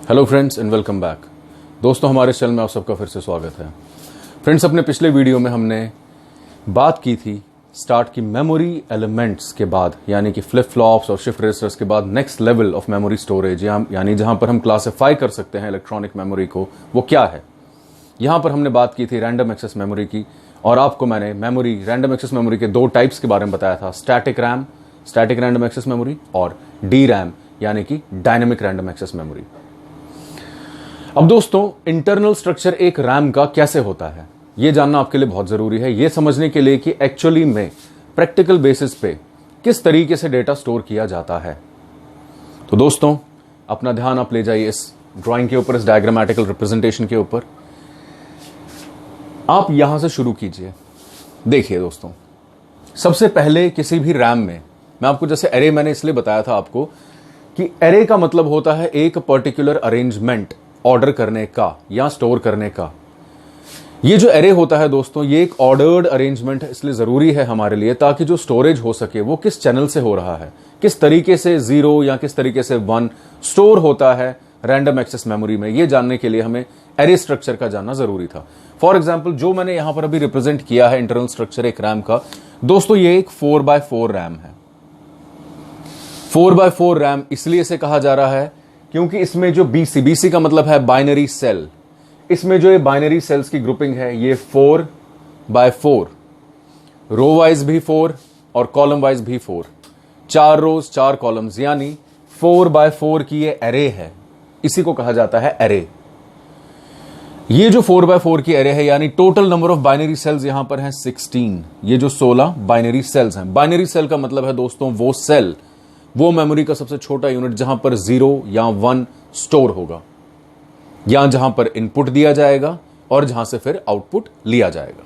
Hello friends and welcome back. दोस्तों, हमारे channel में आप सबका फिर से स्वागत है। फ्रेंड्स, अपने पिछले वीडियो में हमने बात की थी स्टार्ट की मेमोरी एलिमेंट्स के बाद, यानी कि फ्लिप फ्लॉप्स और शिफ्ट रजिस्टर्स के बाद next level of memory storage, यानी जहां पर हम क्लासिफाई कर सकते हैं इलेक्ट्रॉनिक मेमोरी को, वो क्या है। यहां पर हमने बात की थी रैंडम एक्सेस मेमोरी की, और आपको मैंने मेमोरी रैंडम एक्सेस मेमोरी के दो टाइप्स के बारे में बताया था, static RAM, static random access memory, और डी रैम यानी कि डायनेमिक रैंडम एक्सेस मेमोरी। अब दोस्तों, इंटरनल स्ट्रक्चर एक रैम का कैसे होता है, यह जानना आपके लिए बहुत जरूरी है, यह समझने के लिए कि एक्चुअली में प्रैक्टिकल बेसिस पे किस तरीके से डेटा स्टोर किया जाता है। तो दोस्तों, अपना ध्यान आप ले जाइए इस ड्राइंग के ऊपर, इस डायग्रामेटिकल रिप्रेजेंटेशन के ऊपर। आप यहां से शुरू कीजिए। देखिए दोस्तों, सबसे पहले किसी भी रैम में, मैं आपको जैसे एरे मैंने इसलिए बताया था आपको कि एरे का मतलब होता है एक पर्टिकुलर अरेंजमेंट ऑर्डर करने का या स्टोर करने का। ये जो एरे होता है दोस्तों, ये एक ऑर्डर्ड अरेंजमेंट इसलिए जरूरी है हमारे लिए ताकि जो स्टोरेज हो सके वो किस चैनल से हो रहा है, किस तरीके से 0 या किस तरीके से 1 स्टोर होता है रैंडम एक्सेस मेमोरी में। ये जानने के लिए हमें एरे स्ट्रक्चर का जानना जरूरी था। फॉर एग्जाम्पल, जो मैंने यहां पर अभी रिप्रेजेंट किया है इंटरनल स्ट्रक्चर एक रैम का, दोस्तों ये एक 4x4 रैम है। 4x4 रैम इसलिए इसे कहा जा रहा है क्योंकि इसमें जो बीसी का मतलब है बाइनरी सेल, इसमें जो ये बाइनरी सेल्स की ग्रुपिंग है ये 4x4, रो वाइज भी 4 और कॉलम वाइज भी 4, 4 रोज 4 कॉलम्स, यानी 4x4 की ये एरे है, इसी को कहा जाता है एरे। ये जो 4x4 की एरे है, यानी total number of binary cells यहां पर हैं 16। ये जो 16 बाइनरी सेल्स हैं, बाइनरी सेल का मतलब है दोस्तों वो सेल, वो मेमोरी का सबसे छोटा यूनिट जहां पर 0 या 1 स्टोर होगा, या जहां पर इनपुट दिया जाएगा और जहां से फिर आउटपुट लिया जाएगा।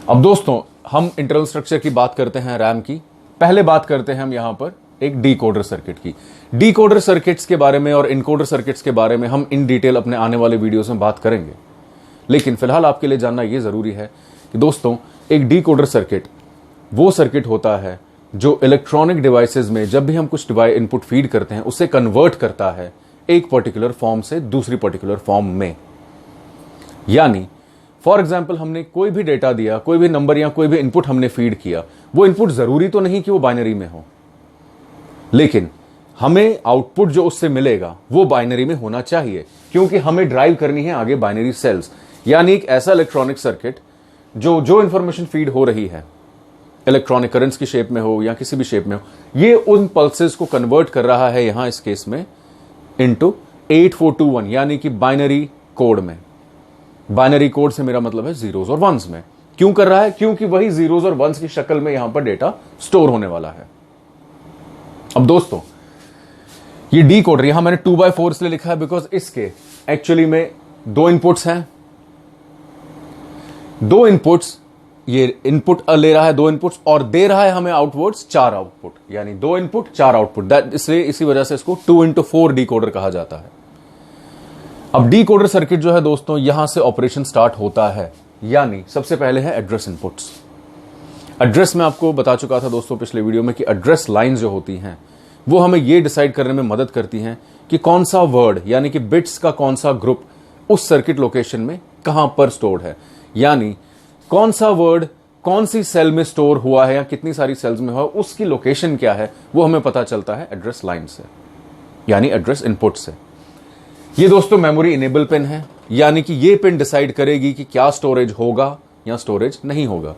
अब दोस्तों, हम इंटरनल स्ट्रक्चर की बात करते हैं रैम की। पहले बात करते हैं हम यहां पर एक डीकोडर सर्किट की। डीकोडर सर्किट्स के बारे में और इनकोडर सर्किट्स के बारे में हम इन डिटेल अपने आने वाले वीडियोस में बात करेंगे, लेकिन फिलहाल आपके लिए जानना यह जरूरी है कि दोस्तों, एक डीकोडर सर्किट वो सर्किट होता है जो इलेक्ट्रॉनिक डिवाइसेस में जब भी हम कुछ इनपुट फीड करते हैं उसे कन्वर्ट करता है एक पर्टिकुलर फॉर्म से दूसरी पर्टिकुलर फॉर्म में। यानी फॉर एग्जांपल, हमने कोई भी डेटा दिया, कोई भी नंबर या कोई भी इनपुट हमने फीड किया, वो इनपुट जरूरी तो नहीं कि वो बाइनरी में हो, लेकिन हमें आउटपुट जो उससे मिलेगा वो बाइनरी में होना चाहिए, क्योंकि हमें ड्राइव करनी है आगे बाइनरी सेल्स। यानी एक ऐसा इलेक्ट्रॉनिक सर्किट जो इंफॉर्मेशन फीड हो रही है, इलेक्ट्रॉनिक करंट्स की शेप में हो या किसी भी शेप में हो, ये उन पल्सेस को कन्वर्ट कर रहा है यहां इस केस में इनटू 8421, यानी कि बाइनरी कोड में। बाइनरी कोड से मेरा मतलब है जीरोस और वंस में। क्यों कर रहा है? क्योंकि वही जीरोस और वंस की शक्ल में यहां पर डेटा स्टोर होने वाला है। अब दोस्तों, ये डी कोडर, यहां मैंने 2x4 इसलिए लिखा है बिकॉज इसके एक्चुअली में 2 इनपुट्स हैं। 2 इनपुट्स, ये इनपुट ले रहा है 2 इनपुट्स और दे रहा है हमें आउटपुट्स 4 आउटपुट, यानी 2 इनपुट 4 आउटपुट। इसलिए इसी वजह से इसको 2x4 डीकोडर कहा जाता है। अब डीकोडर सर्किट जो है दोस्तों, यहां से ऑपरेशन स्टार्ट होता है। यानी सबसे पहले है एड्रेस इनपुट्स। एड्रेस में आपको बता चुका था दोस्तों पिछले वीडियो में कि एड्रेस लाइंस जो होती हैं वो हमें यह डिसाइड करने में मदद करती हैं कि कौन सा वर्ड, यानी कि बिट्स का कौन सा ग्रुप उस सर्किट लोकेशन में कहां पर स्टोर्ड है, यानी कौन सा वर्ड कौन सी सेल में स्टोर हुआ है या कितनी सारी सेल्स में हुआ, उसकी लोकेशन क्या है, वो हमें पता चलता है एड्रेस लाइन से, यानी एड्रेस इनपुट से। ये दोस्तों मेमोरी इनेबल पिन है, यानी कि ये पिन डिसाइड करेगी कि क्या स्टोरेज होगा या स्टोरेज नहीं होगा।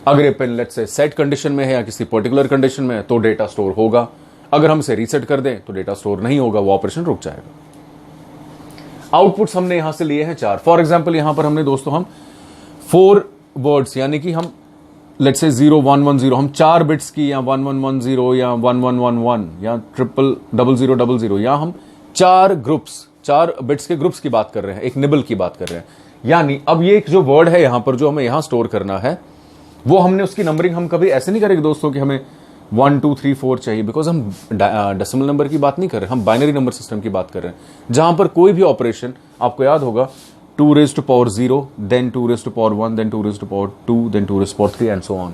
अगर ये pin let's say set condition में है या किसी पर्टिकुलर कंडीशन में है तो डेटा स्टोर होगा, अगर हम इसे रीसेट कर दें तो डेटा स्टोर नहीं होगा, वो ऑपरेशन रुक जाएगा। आउटपुट्स हमने यहां से लिए हैं 4। फॉर एग्जाम्पल, यहां पर हमने दोस्तों हम 4 वर्ड्स, यानी कि हम लेट्स से 0110, हम 4 बिट्स की, या 1110 या 1111 या 0000, या हम 4 ग्रुप्स, 4 बिट्स के ग्रुप्स की बात कर रहे हैं, एक निबल की बात कर रहे हैं। यानी अब ये एक जो वर्ड है यहां पर जो हमें यहां स्टोर करना है, वो हमने उसकी नंबरिंग हम कभी ऐसे नहीं करेंगे दोस्तों कि हमें 1 2 3 4 चाहिए, बिकॉज हम डेसिमल नंबर की बात नहीं कर रहे, हम बाइनरी नंबर सिस्टम की बात कर रहे हैं, जहां पर कोई भी ऑपरेशन, आपको याद होगा 2 raised to power 0, then 2 raised to power 1, then 2 raised to power 2, then 2 raised to power 3 and so on।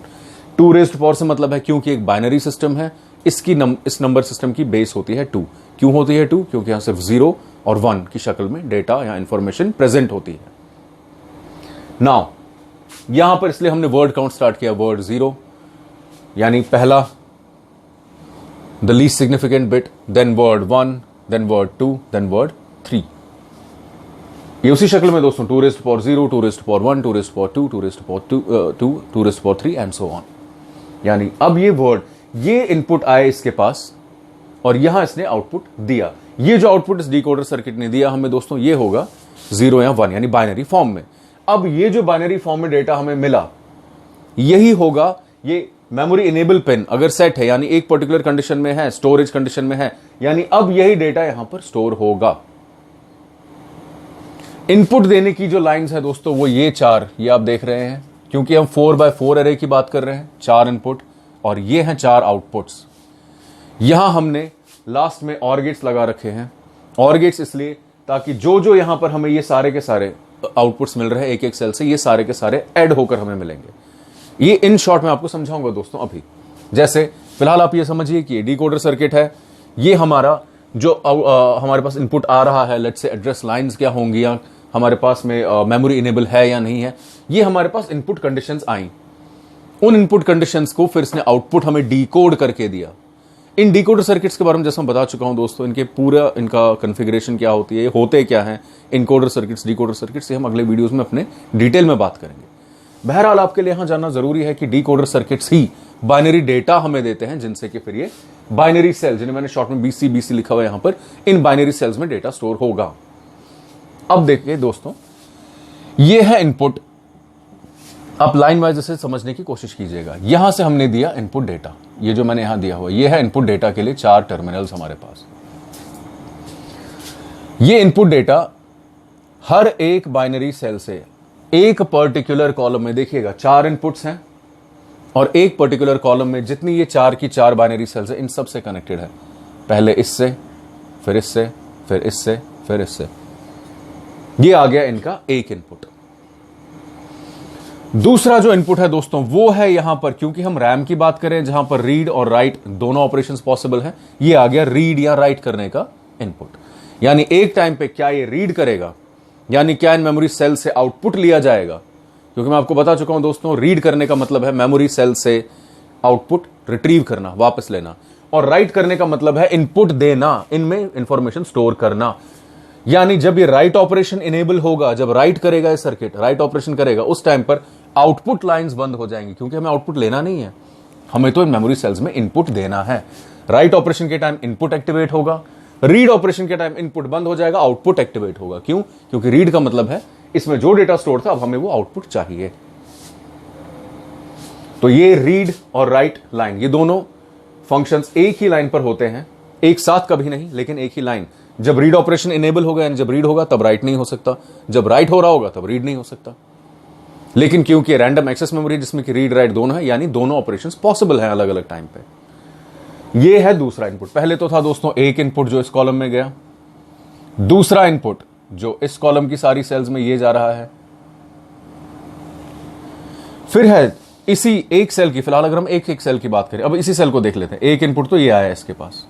2 raised to power से मतलब है क्योंकि एक बाइनरी सिस्टम है, इस नंबर सिस्टम की बेस होती है 2। क्यों होती है 2? क्योंकि यहां सिर्फ 0 और 1 की शक्ल में डेटा या इंफॉर्मेशन प्रेजेंट होती है। नाउ यहां पर इसलिए हमने वर्ड काउंट स्टार्ट किया, वर्ड 0 यानी पहला the least significant bit, then word 1, then word 2, then word 3। ये उसी शक्ल में दोस्तों 2 raised to power 0, 2 raised to power 1, 2 raised to power 2, 2 raised to power 2, 2 raised to power 3 and so on. यानी अब ये वर्ड, ये इनपुट आए इसके पास और यहां इसने आउटपुट दिया। ये जो आउटपुट इस डिकोडर सर्किट ने दिया हमें दोस्तों, ये होगा 0 या 1 यानी बाइनरी फॉर्म में। अब ये जो बाइनरी फॉर्म में डेटा हमें मिला, यही होगा ये मेमोरी इनेबल पिन अगर सेट है, यानी एक पर्टिकुलर कंडीशन में है, स्टोरेज कंडीशन में है, यानी अब यही डेटा यहां पर स्टोर होगा। इनपुट देने की जो लाइंस है दोस्तों, वो ये 4, ये आप देख रहे हैं, क्योंकि हम 4x4 एरे की बात कर रहे हैं, 4 इनपुट और ये हैं 4 आउटपुट्स। यहां हमने लास्ट में ऑर गेट्स लगा रखे हैं। ऑर गेट्स इसलिए ताकि जो यहां पर हमें ये सारे के सारे आउटपुट्स मिल रहे हैं एक एक सेल से, ये सारे के सारे ऐड होकर हमें मिलेंगे। ये इन शॉर्ट में आपको समझाऊंगा दोस्तों अभी। जैसे फिलहाल आप ये समझिए कि डिकोडर सर्किट है, ये हमारा जो हमारे पास इनपुट आ रहा है, लेट्स से एड्रेस लाइंस क्या होंगी, या हमारे पास में मेमोरी इनेबल है या नहीं है, ये हमारे पास इनपुट कंडीशंस आई। उन इनपुट कंडीशंस को फिर इसने आउटपुट हमें डिकोड करके दिया। इन डिकोडर सर्किट्स के बारे में जैसे मैं बता चुका हूं दोस्तों, इनके पूरा इनका कॉन्फ़िगरेशन क्या होती है, होते क्या हैं इनकोडर सर्किट्स, डिकोडर सर्किट्स, से हम अगले वीडियोस में अपने डिटेल में बात करेंगे। बहरहाल आपके लिए यहां जानना जरूरी है कि डिकोडर सर्किट्स ही बाइनरी डेटा हमें देते हैं, जिनसे कि फिर ये बाइनरी सेल, जिन्हें मैंने शॉर्ट में BC लिखा हुआ है यहां पर, इन बाइनरी सेल्स में डेटा स्टोर होगा। अब देखिए दोस्तों, ये है इनपुट। आप लाइन वाइज इसे समझने की कोशिश कीजिएगा। यहां से हमने दिया इनपुट डेटा, ये जो मैंने यहां दिया हुआ, ये है इनपुट डेटा के लिए 4 टर्मिनल्स हमारे पास। ये इनपुट डेटा हर एक बाइनरी सेल से एक पर्टिकुलर कॉलम में, देखिएगा 4 इनपुट्स हैं और एक पर्टिकुलर कॉलम में जितनी ये 4 की 4 बाइनरी सेल्स है, इन सब से कनेक्टेड है। पहले इससे, फिर इससे, फिर इससे, फिर इससे। ये आ गया इनका एक इनपुट। दूसरा जो इनपुट है दोस्तों, वो है यहां पर, क्योंकि हम रैम की बात करें जहां पर रीड और राइट दोनों ऑपरेशंस पॉसिबल हैं, ये आ गया रीड या राइट करने का इनपुट। यानी एक टाइम पे क्या ये रीड करेगा, यानी क्या इन मेमोरी सेल से आउटपुट लिया जाएगा, क्योंकि मैं आपको बता चुका हूं दोस्तों, रीड करने का मतलब है मेमोरी सेल से आउटपुट रिट्रीव करना, वापस लेना, और राइट करने का मतलब है इनपुट देना, इनमें इंफॉर्मेशन स्टोर करना। यानी जब ये राइट ऑपरेशन इनेबल होगा, जब राइट करेगा ये सर्किट, राइट ऑपरेशन करेगा, उस टाइम पर आउटपुट लाइंस बंद हो जाएंगी, क्योंकि हमें आउटपुट लेना नहीं है, हमें तो इन मेमोरी सेल्स में इनपुट देना है। राइट ऑपरेशन के टाइम इनपुट एक्टिवेट होगा, रीड ऑपरेशन के टाइम इनपुट बंद हो जाएगा, आउटपुट एक्टिवेट होगा। क्यों? क्योंकि रीड का मतलब है इसमें जो डेटा स्टोर था, अब हमें वो आउटपुट चाहिए। तो ये रीड और राइट लाइन, ये दोनों फंक्शंस एक ही लाइन पर होते हैं, एक साथ कभी नहीं, लेकिन एक ही लाइन। जब रीड ऑपरेशन इनेबल होगा, यानी जब रीड होगा तब राइट नहीं हो सकता, जब राइट हो रहा होगा तब रीड नहीं हो सकता। लेकिन क्योंकि रैंडम एक्सेस मेमोरी जिसमें कि रीड राइट दोनों है, यानी दोनों ऑपरेशंस पॉसिबल हैं अलग अलग टाइम पे। ये है दूसरा इनपुट। पहले तो था दोस्तों एक इनपुट जो इस कॉलम में गया, दूसरा इनपुट जो इस कॉलम की सारी सेल्स में ये जा रहा है, फिर है इसी एक सेल की, फिलहाल अगर हम एक एक सेल की बात करें, अब इसी सेल को देख लेते हैं। एक इनपुट तो ये आया इसके पास,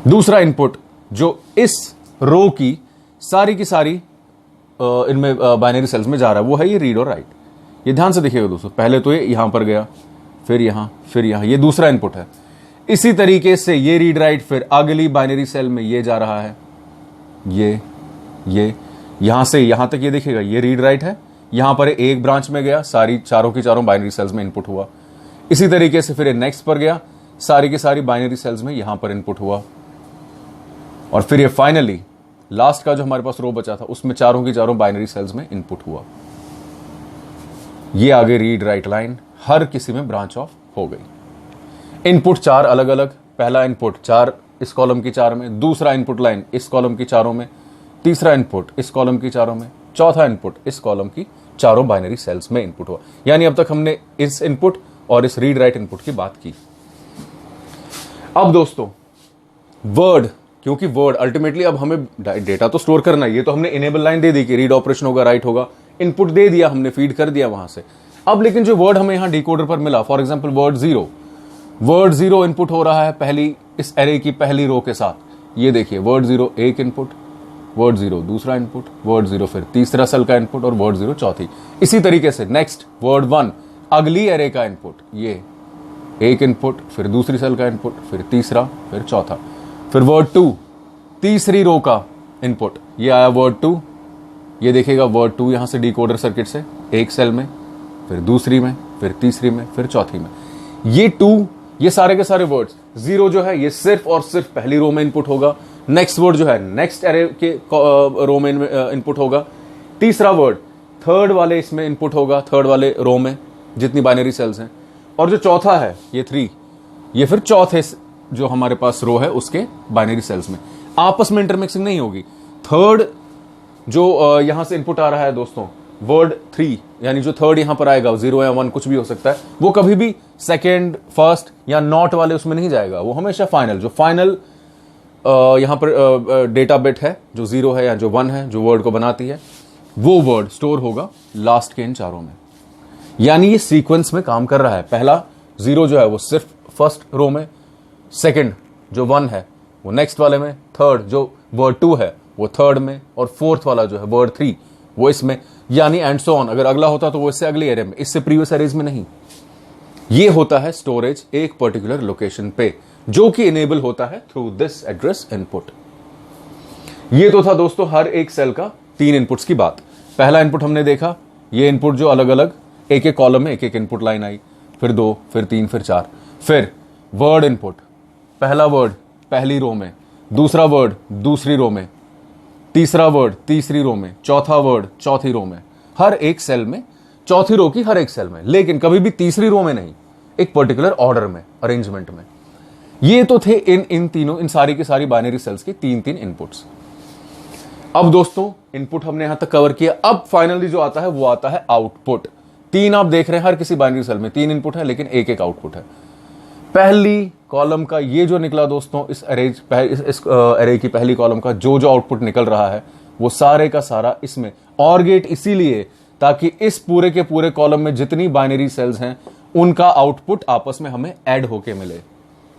दूसरा इनपुट जो इस रो की सारी इनमें बाइनरी सेल्स में जा रहा है, वो है ये रीड और राइट। ये ध्यान से देखिएगा दोस्तों, पहले तो ये यहां पर गया, फिर यहां, फिर यहां, ये दूसरा इनपुट है। इसी तरीके से ये रीड राइट फिर अगली बाइनरी सेल में ये जा रहा है, ये यहां से यहां तक, ये देखिएगा ये रीड राइट है, यहां पर एक ब्रांच में गया, सारी चारों की चारों बाइनरी सेल्स में इनपुट हुआ। इसी तरीके से फिर नेक्स्ट पर गया, सारी की सारी बाइनरी सेल्स में यहां पर इनपुट हुआ, और फिर ये फाइनली लास्ट का जो हमारे पास रो बचा था, उसमें चारों की चारों बाइनरी सेल्स में इनपुट हुआ। ये आगे रीड राइट लाइन हर किसी में ब्रांच ऑफ हो गई। इनपुट 4 अलग अलग, पहला इनपुट 4 इस कॉलम की 4 में, दूसरा इनपुट लाइन इस कॉलम की चारों में, तीसरा इनपुट इस कॉलम की चारों में, चौथा इनपुट इस कॉलम की चारों बाइनरी सेल्स में इनपुट हुआ। यानी अब तक हमने इस इनपुट और इस रीड राइट इनपुट की बात की। अब दोस्तों वर्ड, क्योंकि वर्ड अल्टीमेटली अब हमें डेटा तो स्टोर करना है, ये तो हमने इनेबल लाइन दे दी कि रीड ऑपरेशन होगा, राइट होगा, इनपुट दे दिया हमने, फीड कर दिया वहां से। अब लेकिन जो वर्ड हमें यहां डिकोडर पर मिला, for example word 0, word 0 input हो रहा है पहली इस एरे की पहली रो के साथ। ये देखिए वर्ड 0 एक इनपुट, वर्ड 0 दूसरा इनपुट, वर्ड 0 फिर तीसरा सेल का इनपुट और वर्ड 0 चौथी। इसी तरीके से नेक्स्ट वर्ड 1 अगली एरे का इनपुट, ये एक इनपुट, फिर दूसरी सेल का इनपुट, फिर तीसरा, फिर चौथा। फिर वर्ड 2 तीसरी रो का इनपुट, ये आया वर्ड 2। ये देखिएगा वर्ड 2 यहां से डिकोडर सर्किट से एक सेल में, फिर दूसरी में, फिर तीसरी में, फिर चौथी में। ये 2 ये सारे के सारे वर्ड्स, 0 जो है ये सिर्फ और सिर्फ पहली रो में इनपुट होगा। नेक्स्ट वर्ड जो है नेक्स्ट एरे के रो में इनपुट होगा। तीसरा वर्ड थर्ड वाले इसमें इनपुट होगा, थर्ड वाले रो में जितनी बाइनरी सेल्स हैं। और जो चौथा है ये 3, ये फिर चौथे जो हमारे पास रो है उसके बाइनरी सेल्स में। आपस में इंटरमिक्सिंग नहीं होगी। थर्ड जो यहां से इनपुट आ रहा है दोस्तों वर्ड 3, यानी जो थर्ड यहां पर आएगा 0 या 1 कुछ भी हो सकता है, वो कभी भी सेकेंड, फर्स्ट या नॉट वाले उसमें नहीं जाएगा। वो हमेशा फाइनल, जो फाइनल यहां पर डेटा बिट है जो 0 है या जो 1 है जो वर्ड को बनाती है, वो वर्ड स्टोर होगा लास्ट के इन चारों में। यानी ये सीक्वेंस में काम कर रहा है। पहला 0 जो है वो सिर्फ फर्स्ट रो में, सेकंड जो 1 है वो नेक्स्ट वाले में, थर्ड जो वर्ड 2 है वो थर्ड में, और फोर्थ वाला जो है वर्ड 3 वो इसमें, यानी एंड सो ऑन। अगर अगला होता तो वो इससे अगले एरे में, इससे प्रीवियस एरेज में नहीं। ये होता है स्टोरेज एक पर्टिकुलर लोकेशन पे, जो कि इनेबल होता है थ्रू दिस एड्रेस इनपुट। ये तो था दोस्तों हर एक सेल का 3 इनपुट्स की बात। पहला इनपुट हमने देखा, ये इनपुट जो अलग अलग एक एक कॉलम में एक एक इनपुट लाइन आई, फिर 2, फिर 3, फिर 4। फिर वर्ड इनपुट, पहला वर्ड पहली रो में, दूसरा वर्ड दूसरी रो में, तीसरा वर्ड तीसरी रो में, चौथा वर्ड चौथी रो में, हर एक सेल में, चौथी रो की हर एक सेल में, लेकिन कभी भी तीसरी रो में नहीं, एक पर्टिकुलर ऑर्डर में, अरेंजमेंट में। ये तो थे इन सारी की सारी बाइनरी सेल्स की 3 इनपुट्स। अब दोस्तों इनपुट हमने यहां तक कवर किया। अब फाइनली जो आता है वो आता है आउटपुट। 3 आप देख रहे हैं हर किसी बाइनरी सेल में 3 इनपुट है, लेकिन एक आउटपुट है। पहली कॉलम का ये जो निकला दोस्तों, इस एरे की पहली कॉलम का जो आउटपुट निकल रहा है वो सारे का सारा इसमें ऑर गेट, इसीलिए ताकि इस पूरे के पूरे कॉलम में जितनी बाइनरी सेल्स हैं उनका आउटपुट आपस में हमें ऐड होके मिले,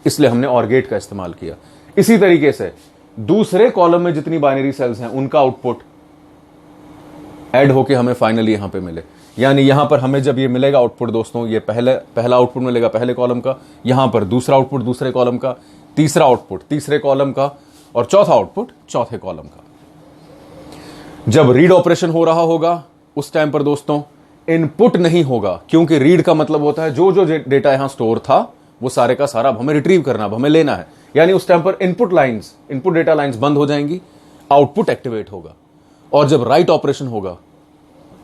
इसलिए हमने ऑर गेट का इस्तेमाल किया। इसी तरीके से दूसरे कॉलम में जितनी बाइनरी सेल्स हैं उनका आउटपुट ऐड होके हमें फाइनली यहां पे मिले। यानी यहां पर हमें जब ये मिलेगा आउटपुट दोस्तों, ये पहला आउटपुट मिलेगा पहले कॉलम का, यहां पर दूसरा आउटपुट दूसरे कॉलम का, तीसरा आउटपुट तीसरे कॉलम का, और चौथा आउटपुट चौथे कॉलम का। जब रीड ऑपरेशन हो रहा होगा उस टाइम पर दोस्तों इनपुट नहीं होगा, क्योंकि रीड का मतलब होता है जो डेटा यहां स्टोर था वो सारे का सारा अब हमें रिट्रीव करना, अब हमें लेना है। यानी उस टाइम पर इनपुट डेटा लाइंस बंद हो जाएंगी, आउटपुट एक्टिवेट होगा। और जब राइट ऑपरेशन होगा,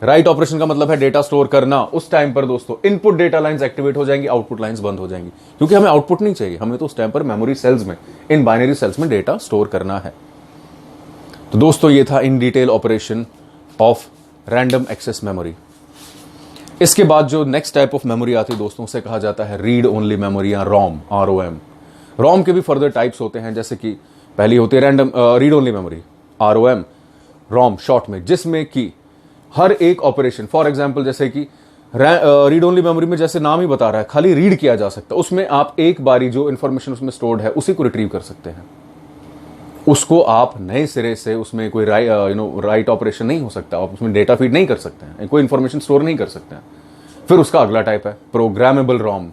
राइट ऑपरेशन का मतलब है डेटा स्टोर करना, उस टाइम पर दोस्तों इनपुट डेटा लाइंस एक्टिवेट हो जाएंगी, आउटपुट लाइंस बंद हो जाएंगी, क्योंकि हमें आउटपुट नहीं चाहिए, हमें तो उस टाइम पर मेमोरी सेल्स में, इन बाइनरी सेल्स में डेटा स्टोर करना है। तो दोस्तों ये था in detail operation of random access memory. इसके बाद जो नेक्स्ट टाइप ऑफ मेमोरी आती है दोस्तों, उसे कहा जाता है रीड ओनली मेमोरी या रोम, ROM। रोम के भी फर्दर टाइप्स होते हैं, जैसे कि पहली होती है random read only memory, ROM, रोम शॉर्ट में, जिसमें कि हर एक ऑपरेशन, फॉर एग्जांपल जैसे कि रीड ओनली मेमोरी में जैसे नाम ही बता रहा है खाली रीड किया जा सकता है, उसमें आप एक बारी जो इंफॉर्मेशन उसमें स्टोर्ड है उसी को रिट्रीव कर सकते हैं। उसको आप नए सिरे से उसमें कोई राइट ऑपरेशन नहीं हो सकता, आप उसमें डेटा फीड नहीं कर सकते हैं, कोई इंफॉर्मेशन स्टोर नहीं कर सकते हैं। फिर उसका अगला टाइप है प्रोग्रामेबल रोम,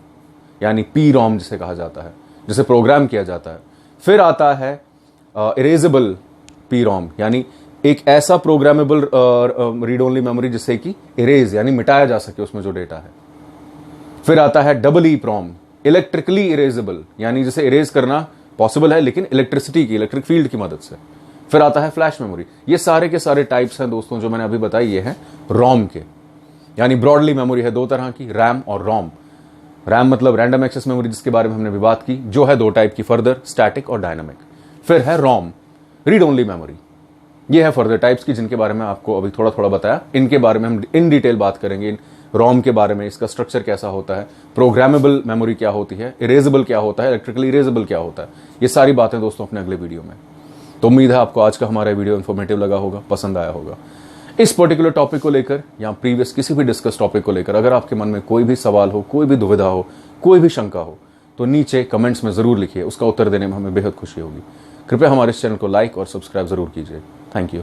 यानी PROM जिसे कहा जाता है, जिसे प्रोग्राम किया जाता है। फिर आता है इरेजेबल PROM, यानी एक ऐसा प्रोग्रामेबल रीड ओनली मेमोरी जिसे कि इरेज यानी मिटाया जा सके उसमें जो डेटा है। फिर आता है EEPROM, इलेक्ट्रिकली इरेजेबल, यानी जिसे इरेज करना पॉसिबल है लेकिन इलेक्ट्रिक फील्ड की मदद से। फिर आता है फ्लैश मेमोरी। ये सारे के सारे टाइप्स हैं दोस्तों जो मैंने अभी बताई, ये हैं रोम के। यानी ब्रॉडली मेमोरी है 2 तरह की, रैम और रोम। रैम मतलब रैंडम एक्सेस मेमोरी, जिसके बारे में हमने भी बात की, जो है 2 टाइप की फर्दर, स्टैटिक और डायनामिक। फिर है रोम, रीड ओनली मेमोरी। ये है फर्दर टाइप्स की, जिनके बारे में आपको अभी थोड़ा थोड़ा बताया। इनके बारे में हम इन डिटेल बात करेंगे, इन रोम के बारे में, इसका स्ट्रक्चर कैसा होता है, प्रोग्रामेबल मेमोरी क्या होती है, इरेजेबल क्या होता है, इलेक्ट्रिकली इरेजेबल क्या होता है। ये सारी बातें दोस्तों अपने अगले वीडियो में। तो उम्मीद है आपको आज का हमारा वीडियो इन्फॉर्मेटिव लगा होगा, पसंद आया होगा। इस पर्टिकुलर टॉपिक को लेकर या प्रीवियस किसी भी डिस्कस टॉपिक को लेकर अगर आपके मन में कोई भी सवाल हो, कोई भी दुविधा हो, कोई भी शंका हो, तो नीचे कमेंट्स में ज़रूर लिखिए, उसका उत्तर देने में हमें बेहद खुशी होगी। कृपया हमारे इस चैनल को लाइक और सब्सक्राइब ज़रूर कीजिए। Thank you.